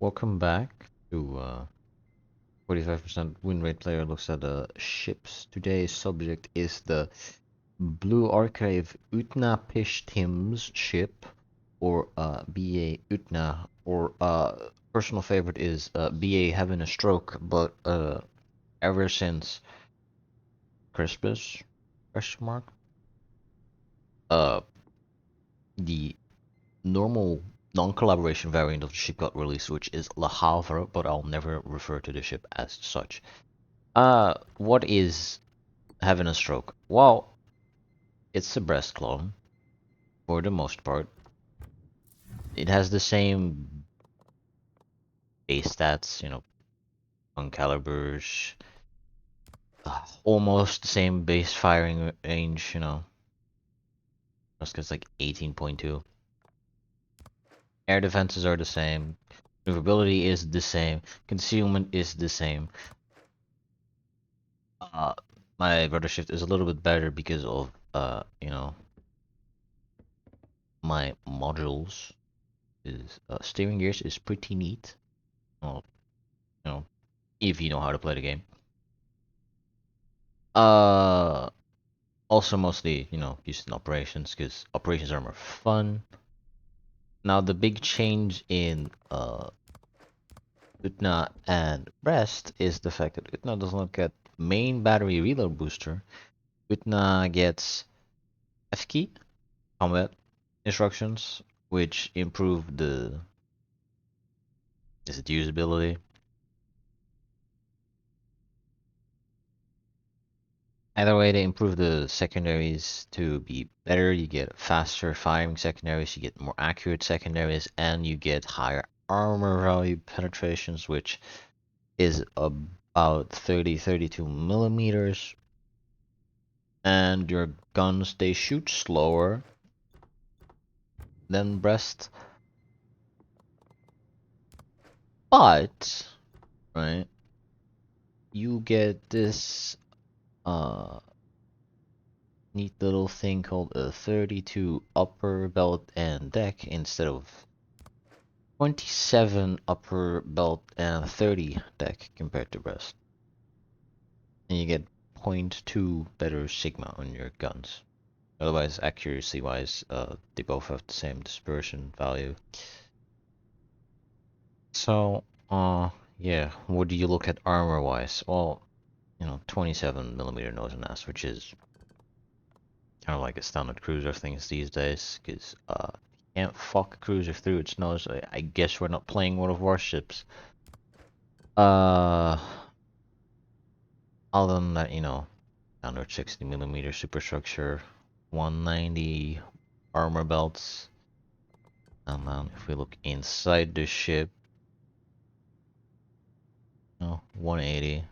Welcome back to 45% win rate player looks at ships. Today's subject is the Blue Archive Utna Pishtim's ship, or BA Utna, or personal favorite is BA having a stroke, but ever since Christmas, question mark, uh, the normal non-collaboration variant of the ship got released, which is Le Havre, but I'll never refer to the ship as such. What is having a stroke? Well, it's a breast clone for the most part. It has the same base stats, on calibers, almost the same base firing range, just because like 18.2. Air defenses are the same. Maneuverability is the same. Concealment is the same. Uh, my rudder shift is a little bit better because of my modules. Is steering gears is pretty neat. Well, if you know how to play the game. Uh, Also mostly, used in operations because operations are more fun. Now the big change in Utna and Brest is the fact that Utna does not get main battery reload booster. Utna gets F key combat instructions, which improve the usability. Either way, they improve the secondaries to be better. You get faster firing secondaries, you get more accurate secondaries, and you get higher armor value penetrations, which is about 32 millimeters. And your guns, they shoot slower than Brest, but, right, you get this neat little thing called a 32 upper belt and deck instead of 27 upper belt and 30 deck compared to Brest. And you get 0.2 better Sigma on your guns. Otherwise, accuracy wise, they both have the same dispersion value. So, yeah, what do you look at armor wise? Well, 27 millimeter nose and ass, which is kind of like a standard cruiser things these days, because you can't fuck a cruiser through its nose. I guess we're not playing World of Warships. Uh, Other than that, 160 millimeter superstructure, 190 armor belts, and then if we look inside the ship, 180,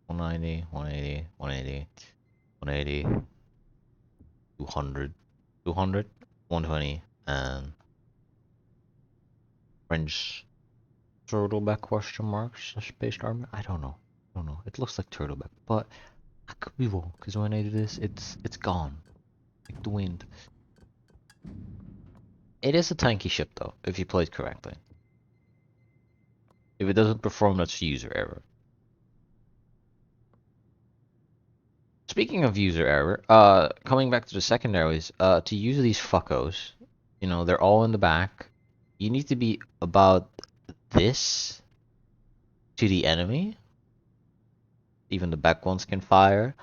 190, 180, 180, 180, 200, 200, 120, and French turtleback question marks spaced armor. I don't know. It looks like turtleback, but I could be wrong because when I do this, it's gone like the wind. It is a tanky ship though, if you play it correctly. If it doesn't perform, that's user error. Speaking of user error, coming back to the secondaries, to use these fuckos, they're all in the back. You need to be about this to the enemy. Even the back ones can fire.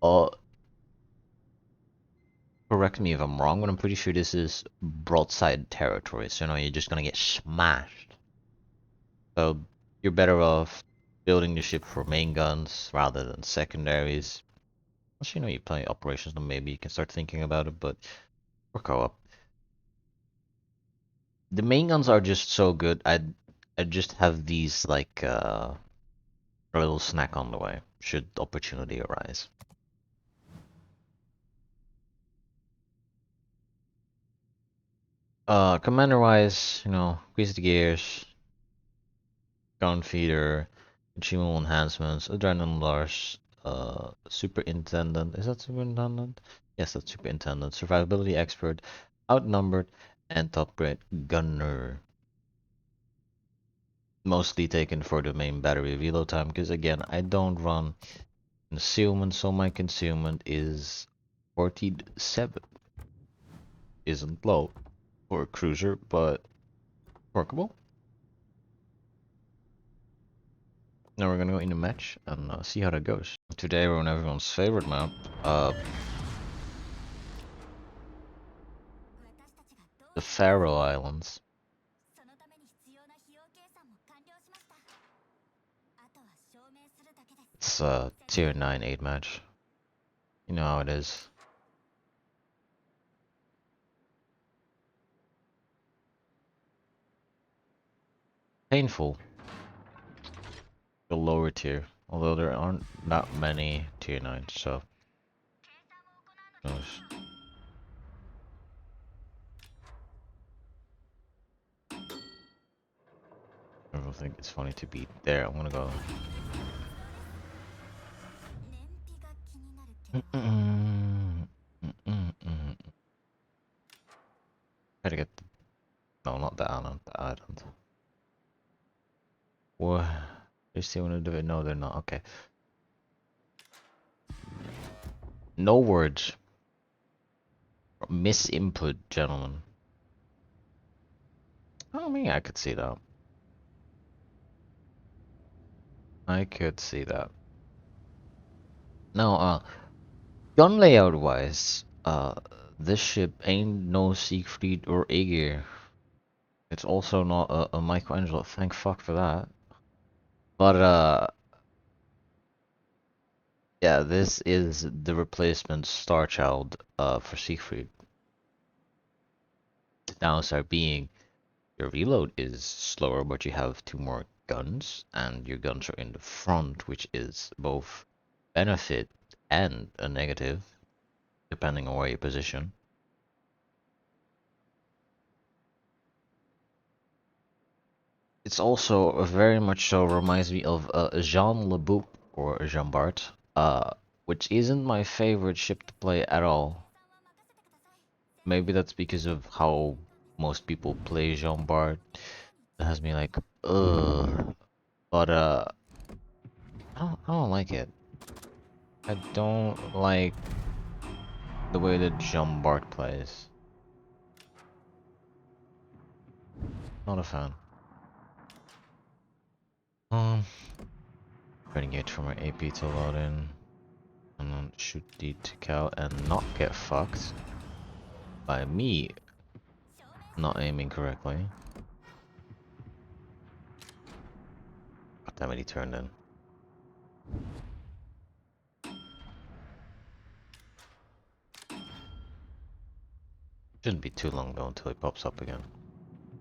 Uh, Correct me if I'm wrong, but I'm pretty sure this is broadside territory, so you're just gonna get smashed. So you're better off building the ship for main guns rather than secondaries. Once you play operations, then maybe you can start thinking about it, but for co-op. The main guns are just so good. I just have these like a little snack on the way, should opportunity arise. Commander wise, increase the gears, gun feeder, achievable enhancements, adrenaline rush, superintendent. Is that superintendent? Yes, that's superintendent. Survivability expert, outnumbered, and top-grade gunner. Mostly taken for the main battery reload time, because again, I don't run concealment, so my concealment is 47. Isn't low for a cruiser, but workable. Now we're gonna go in a match and see how that goes. Today we're on everyone's favorite map, the Faroe Islands. It's a tier 9-8 match. You know how it is. Painful. The lower tier. Although there aren't that many tier 9s, so... who knows? I don't think it's funny to be there. I'm gonna go... Try to get... No, not the island. The island. What? They still wanna do it? No, they're not. Okay. No words. Misinput, gentlemen. I mean, I could see that. I could see that. Now, gun layout wise, this ship ain't no Siegfried or Aegir. It's also not a Michelangelo. Thank fuck for that. But yeah, this is the replacement Starchild for Siegfried. The downside being your reload is slower, but you have 2 more guns, and your guns are in the front, which is both benefit and a negative, depending on where you position. It's also very much so reminds me of Jean Le Bouc or Jean Bart, which isn't my favorite ship to play at all. Maybe that's because of how most people play Jean Bart. It has me like, ugh. But I don't like it. I don't like the way that Jean Bart plays. Not a fan. Trying to get from my AP to load in. And then shoot the Tikal and not get fucked by me not aiming correctly. God damn it, he turned in. Shouldn't be too long though until he pops up again.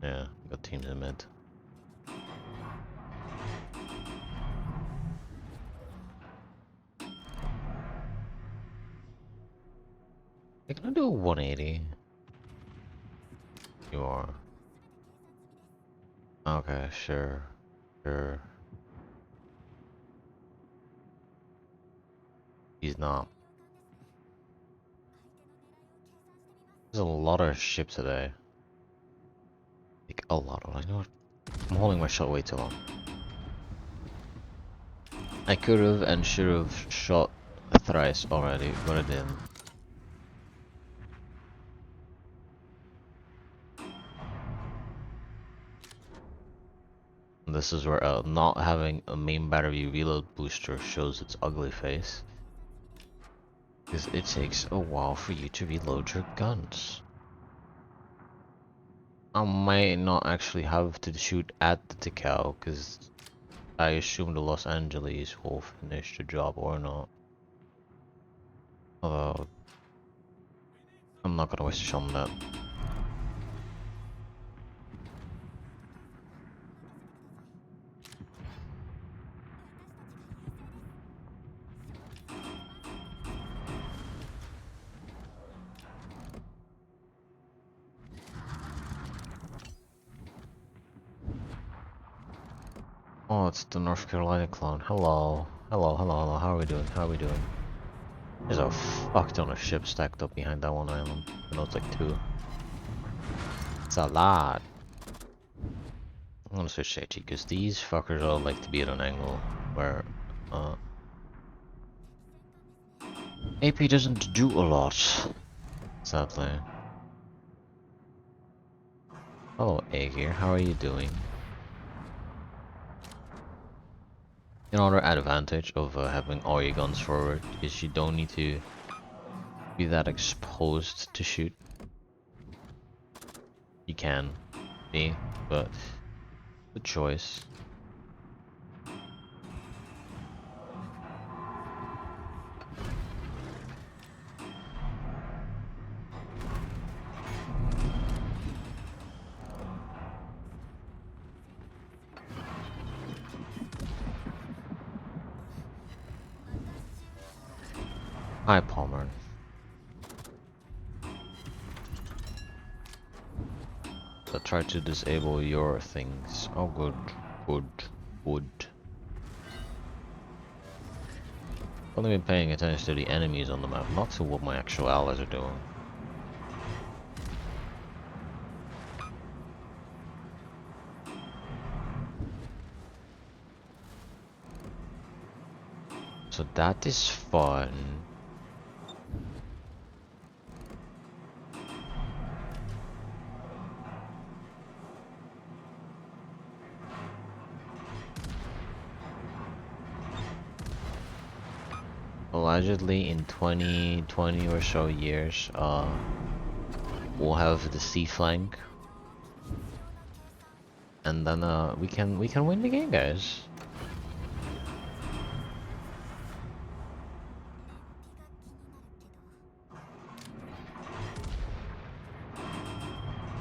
Yeah, got teams in mid. You're gonna do a 180. You are. Okay, sure. Sure. He's not. There's a lot of ships today. Like a lot of. I know. I'm holding my shot way too long. I could have and should have shot thrice already, but I didn't. This is where not having a main battery reload booster shows its ugly face. Because it takes a while for you to reload your guns. I might not actually have to shoot at the Tikal, because I assume the Los Angeles will finish the job or not. Although, I'm not gonna waste a shot on that. Oh, it's the North Carolina clone. Hello. Hello, hello, hello. How are we doing? How are we doing? There's a fuck ton of ships stacked up behind that one island. I know it's like 2. It's a lot. I'm gonna switch to AT because these fuckers all like to be at an angle where AP doesn't do a lot, sadly. Hello, Aegir, how are you doing? Another advantage of having all your guns forward is you don't need to be that exposed to shoot. You can be, but the choice. Hi, Palmer. So try to disable your things. Oh, good, good, good. Only been paying attention to the enemies on the map, not to what my actual allies are doing. So that is fun. Allegedly in 20 or so years, we'll have the C flank, and then we can win the game, guys.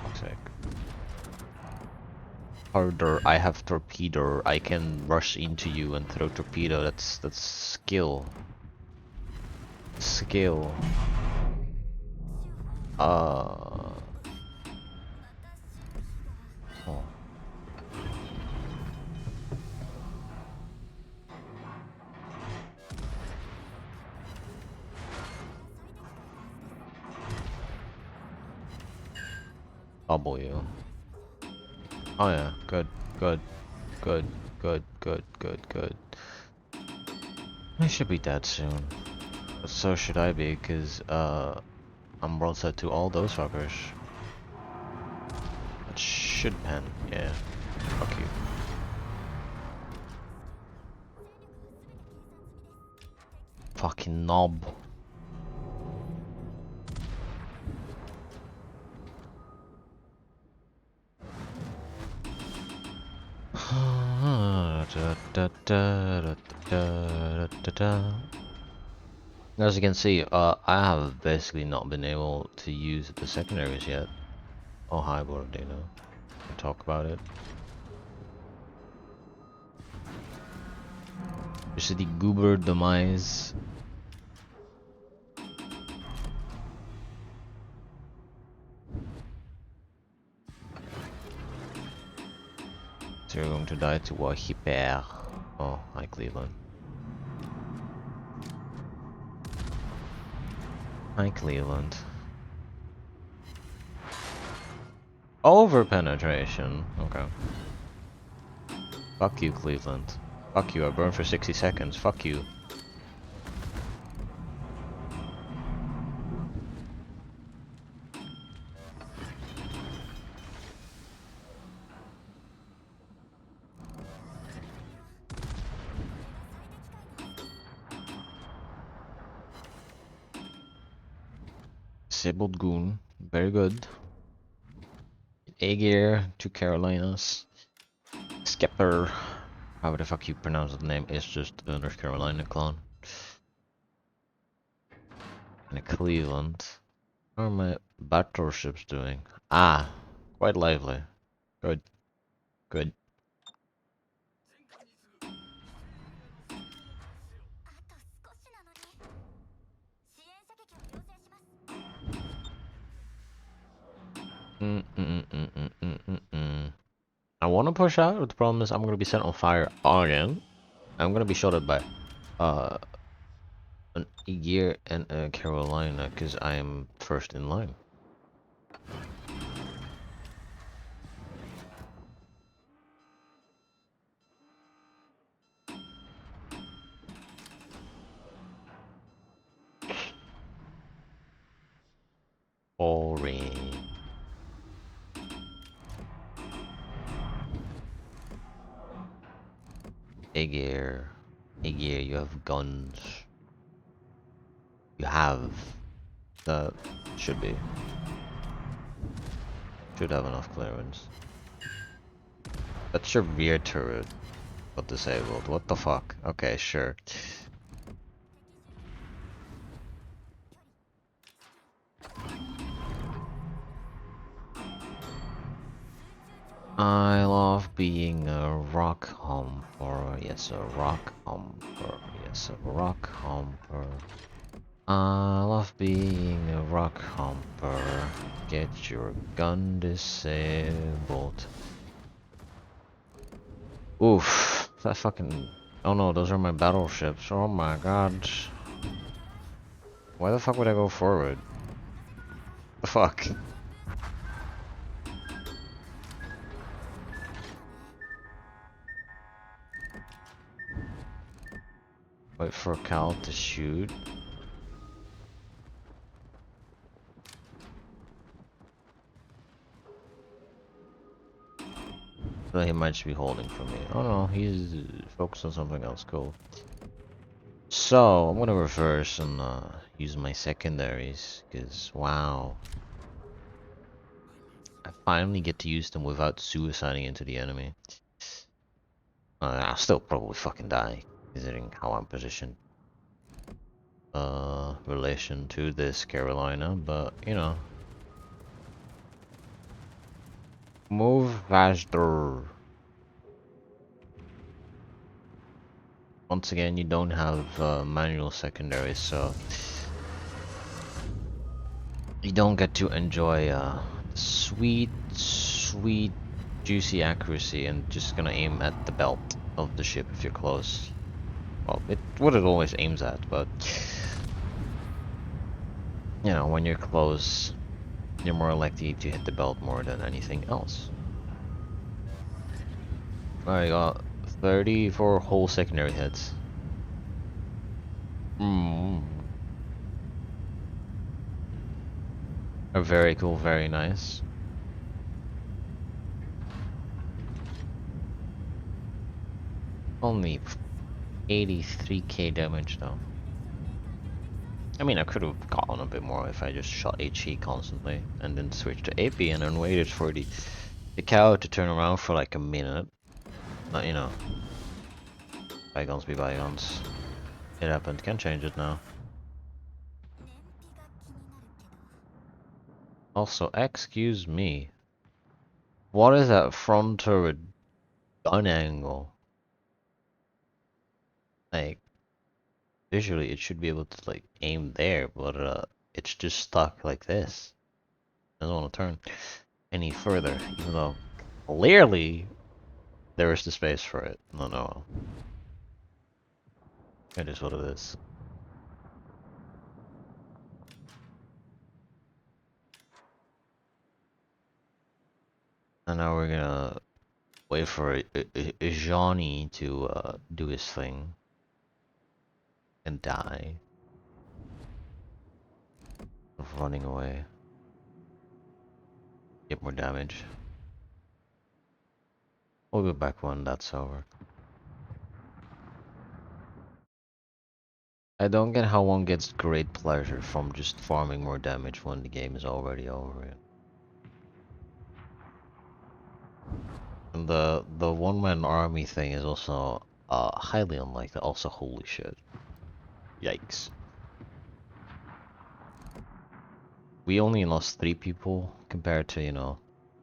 Fuck's sake. Harder, I have torpedo. I can rush into you and throw torpedo. That's skill. Skill. Oh. W. Oh yeah, good, good, good, good, good, good, good. I should be dead soon. But so should I be, cause I'm world set to all those fuckers. That should pen, yeah. Fuck you. Fucking knob. As you can see, I have basically not been able to use the secondaries yet. Oh hi Borodino. We'll talk about it. You see the goober demise. So you're going to die to Warships. Oh, hi Cleveland. Hi Cleveland. Over penetration. Okay. Fuck you, Cleveland. Fuck you, I burned for 60 seconds. Fuck you. Disabled Goon. Very good. Aegir to Carolinas. Skepper. However the fuck you pronounce the name, is just a North Carolina clone. And a Cleveland. How are my battleships doing? Ah, quite lively. Good. Good. I want to push out, but the problem is I'm gonna be set on fire again. I'm gonna be shot at by an Aegir and a Carolina because I am first in line. Boring. Aegir. Aegir, you have guns. You have. That should be. Should have enough clearance. That's your rear turret. Got disabled. What the fuck? Okay, sure. I love being a rock humper. Yes, a rock humper. Yes, a rock humper. I love being a rock humper. Get your gun disabled. Oof. That fucking... Oh no, those are my battleships. Oh my god. Why the fuck would I go forward? The fuck? Wait for Cal to shoot. So he might just be holding for me. Oh no, he's focused on something else. Cool. So, I'm gonna reverse and use my secondaries, because wow. I finally get to use them without suiciding into the enemy. I'll still probably fucking die, considering how I'm positioned. Relation to this Carolina, but, you know. Move faster. Once again, you don't have manual secondaries, so you don't get to enjoy sweet, juicy accuracy and just gonna aim at the belt of the ship if you're close. Well, what it always aims at, but you know, when you're close, you're more likely to hit the belt more than anything else. Alright, got 34 whole secondary hits. Very cool, very nice. Only 83k damage though. I mean, I could have gotten a bit more if I just shot HE constantly and then switched to AP and then waited for the cow to turn around for like a minute. But, you know, bygones be bygones. It happened, can't change it now. Also, excuse me. What is that front turret gun angle? Like, visually it should be able to like aim there, but it's just stuck like this. Doesn't want to turn any further, even though clearly there is the space for it. No. It is what it is. And now we're gonna wait for Johnny to do his thing and die. Running away. Get more damage. We'll go back when that's over. I don't get how one gets great pleasure from just farming more damage when the game is already over. And the one-man army thing is also highly unlikely. Also, holy shit. Yikes. We only lost 3 people compared to, you know,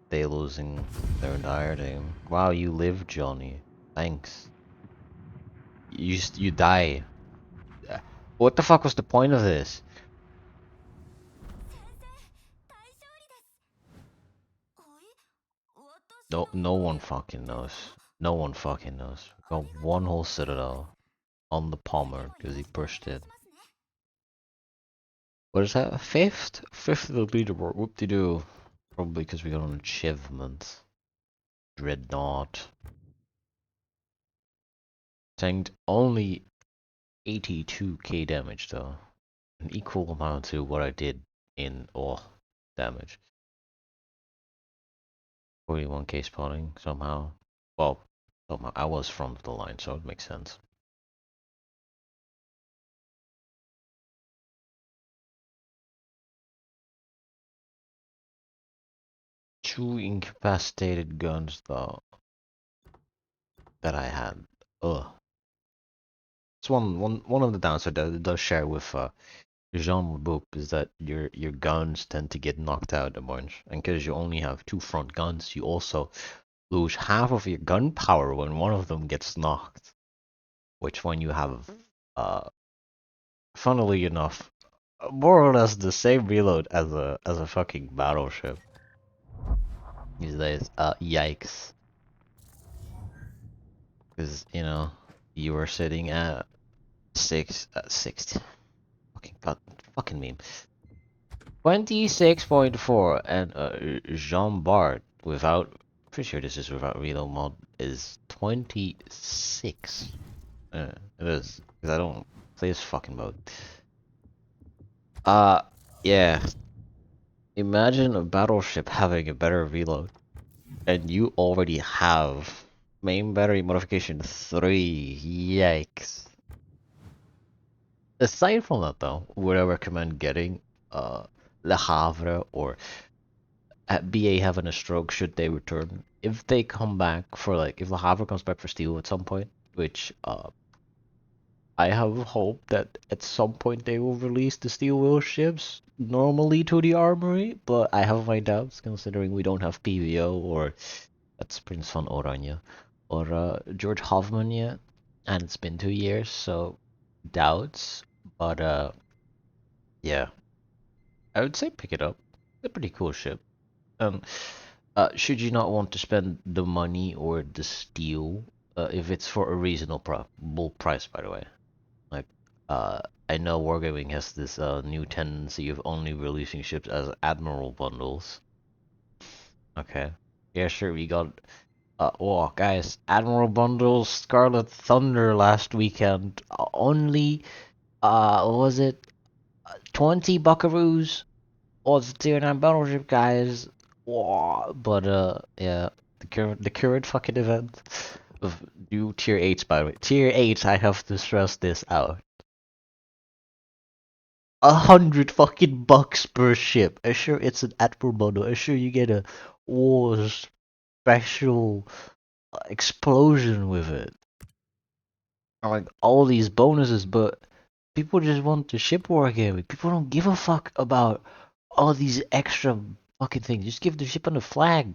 they losing their entire team. Wow, you live, Johnny. Thanks. You die. What the fuck was the point of this? No one fucking knows. No one fucking knows. We got one whole citadel on the Palmer because he pushed it. What is that? Fifth? Fifth of the leaderboard. Whoop-de-doo. Probably because we got an achievement. Dreadnought. Tanked only 82k damage though. An equal amount to what I did in damage. 41k spawning somehow. Well, somehow I was front of the line, so it makes sense. 2 incapacitated guns though that I had. Ugh. It's one of the downsides that it does share with Jean Boop is that your guns tend to get knocked out a bunch, and because you only have 2 front guns, you also lose half of your gunpowder when one of them gets knocked. Which when you have, uh, funnily enough, more or less the same reload as a fucking battleship these days. Yikes! Because you were sitting at 60. Fucking meme. 26.4 and Jean Bart without, pretty sure this is without reload mod, is 26. It is because I don't play this fucking mode. Uh, yeah. Imagine a battleship having a better reload, and you already have main battery modification 3. Yikes. Aside from that, though, would I recommend getting Le Havre or at BA having a stroke should they return? If they come back for like, if Le Havre comes back for steel at some point, which I have hope that at some point they will release the steel wheel ships normally to the armory, but I have my doubts considering we don't have PVO or that's Prince van Oranje or George Hoffman yet, and it's been 2 years, so doubts. But yeah, I would say pick it up. It's a pretty cool ship. Um, should you not want to spend the money or the steel, if it's for a reasonable price, by the way. Like, uh, I know Wargaming has this new tendency of only releasing ships as Admiral bundles. Okay. Yeah, sure, we got oh guys, Admiral bundles, Scarlet Thunder last weekend. Only what was it 20 buckaroos? Oh, it's a tier 9 battleship, guys. Whoa. But yeah, the current fucking event of new tier 8s, by the way. Tier 8s, I have to stress this out. 100 fucking bucks per ship. I'm sure it's an Admiral bundle. I'm sure you get a war special explosion with it. Like all these bonuses, but people just want the ship wargaming. People don't give a fuck about all these extra fucking things. Just give the ship on the flag.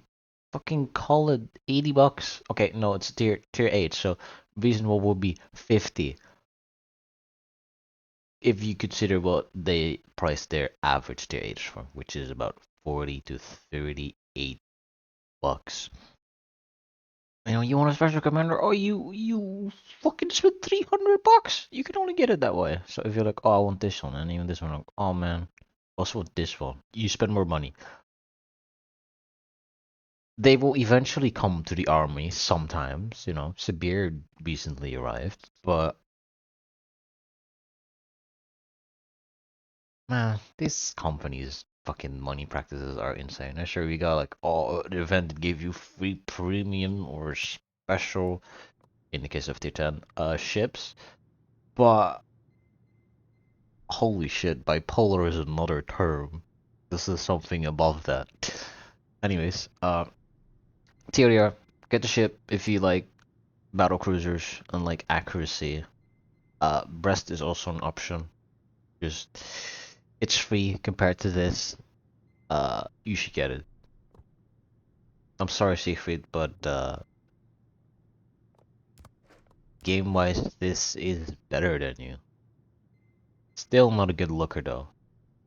Fucking call it 80 bucks. Okay, no, it's tier 8, so reasonable would be 50 if you consider what they price their average tier 8 for, which is about 40 to 38 bucks. You want a special commander? Oh, you fucking spent 300 bucks. You can only get it that way. So if you're like, oh, I want this one, and even this one, like, oh man, also want this one. You spend more money. They will eventually come to the army sometimes. Sibir recently arrived, but man, these companies' fucking money practices are insane. I'm sure we got like, oh, the event that gave you free premium or special in the case of tier 10 ships, but holy shit, bipolar is another term. This is something above that. Anyways, TLDR, get the ship if you like battle cruisers and like accuracy. Brest is also an option. Just it's free compared to this. You should get it. I'm sorry, Siegfried, but game-wise, this is better than you. Still not a good looker though.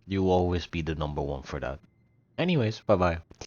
You'll always be the number one for that. Anyways, bye bye.